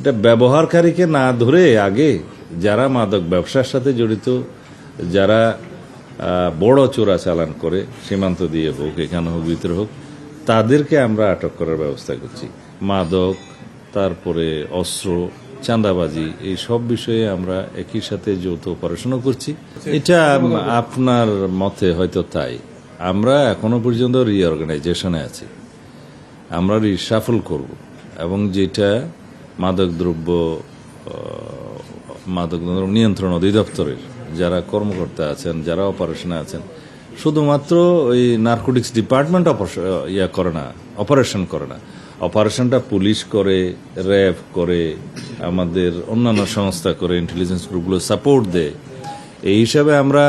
এটা ব্যবহারকারীকে না ধরে আগে যারা মাদক ব্যবসার সাথে জড়িত, যারা বড় চোরাচালান করে সীমান্ত দিয়ে হোক, এখানে হোক, ভিতরে হোক, তাদেরকে আমরা আটক করার ব্যবস্থা করছি। মাদক, তারপরে অস্ত্র, চাঁদাবাজি, এই সব বিষয়ে আমরা একই সাথে যৌথ অপারেশনও করছি। এটা আপনার মতে হয়তো তাই। আমরা এখনো পর্যন্ত রিঅর্গানাইজেশনে আছি, আমরা রিসাফল করব এবং যেটা মাদকদ্রব্য নিয়ন্ত্রণ অধিদপ্তরের যারা কর্মকর্তা আছেন, যারা অপারেশনে আছেন, শুধুমাত্র ওই নার্কোটিক্স ডিপার্টমেন্ট অপারেশন করে না, অপারেশনটা পুলিশ করে, র্যাব করে, আমাদের অন্যান্য সংস্থা করে, ইন্টেলিজেন্স গ্রুপগুলো সাপোর্ট দেয়। এই হিসাবে আমরা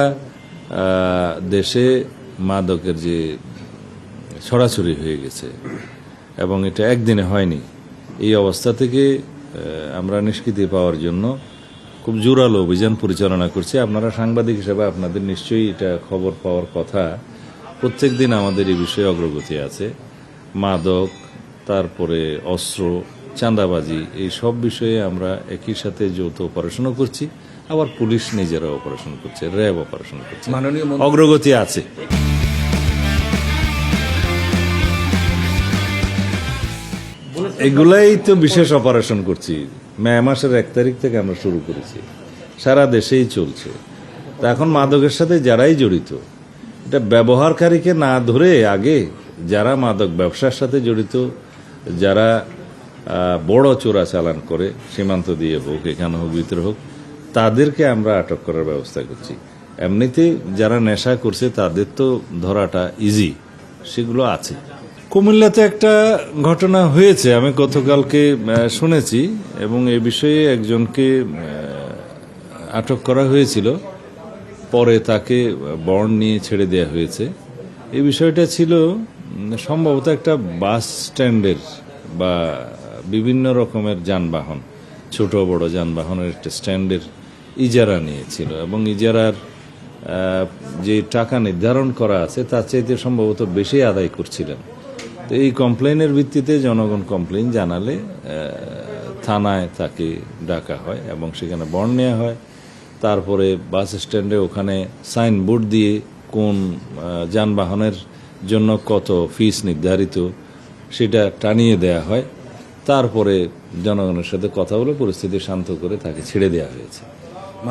দেশে মাদকের যে ছড়াছড়ি হয়ে গেছে এবং এটা একদিনে হয়নি, এই অবস্থা থেকে আমরা নিষ্কৃতি পাওয়ার জন্য খুব জোরালো অভিযান পরিচালনা করছি। আপনারা সাংবাদিক হিসেবে আপনাদের নিশ্চয়ই এটা খবর পাওয়ার কথা। প্রত্যেক দিন আমাদের এই বিষয়ে অগ্রগতি আছে। মাদক, তারপরে অস্ত্র, চাঁদাবাজি, এই সব বিষয়ে আমরা একই সাথে যৌথ অপারেশনও করছি। আবার পুলিশ নিজেরা অপারেশন করছে, র্যাব অপারেশন করছে, অগ্রগতি আছে। এগুলাই তো বিশেষ অপারেশন করছি। মে মাসের 1 তারিখ থেকে আমরা শুরু করেছি, সারা দেশেই চলছে। তা এখন মাদকের সাথে যারাই জড়িত, এটা ব্যবহারকারীকে না ধরে আগে যারা মাদক ব্যবসার সাথে জড়িত, যারা বড় চোরাচালান করে সীমান্ত দিয়ে হোক, এখানে হোক, ভিতরে হোক, তাদেরকে আমরা আটক করার ব্যবস্থা করছি। এমনিতে যারা নেশা করছে তাদের তো ধরাটা ইজি, সেগুলো আছে। কুমিল্লাতে একটা ঘটনা হয়েছে, আমি গতকালকে শুনেছি, এবং এ বিষয়ে একজনকে আটক করা হয়েছিল, পরে তাকে বন্ড নিয়ে ছেড়ে দেওয়া হয়েছে। এই বিষয়টা ছিল সম্ভবত একটা বাস স্ট্যান্ডের বা বিভিন্ন রকমের যানবাহন, ছোট বড় যানবাহনের একটা স্ট্যান্ডের ইজারা নিয়েছিল, এবং ইজারার যে টাকা নির্ধারণ করা আছে তার চাইতে সম্ভবত বেশি আদায় করছিলেন। তো এই কমপ্লেনের ভিত্তিতে জনগণ কমপ্লেন জানালে থানায় তাকে ডাকা হয় এবং সেখানে বন্ড নেওয়া হয়। তারপরে বাস স্ট্যান্ডে ওখানে সাইনবোর্ড দিয়ে কোন যানবাহনের জন্য কত ফিস নির্ধারিত সেটা টানিয়ে দেয়া হয়। তারপরে জনগণের সাথে কথা বলে পরিস্থিতি শান্ত করে তাকে ছেড়ে দেওয়া হয়েছে।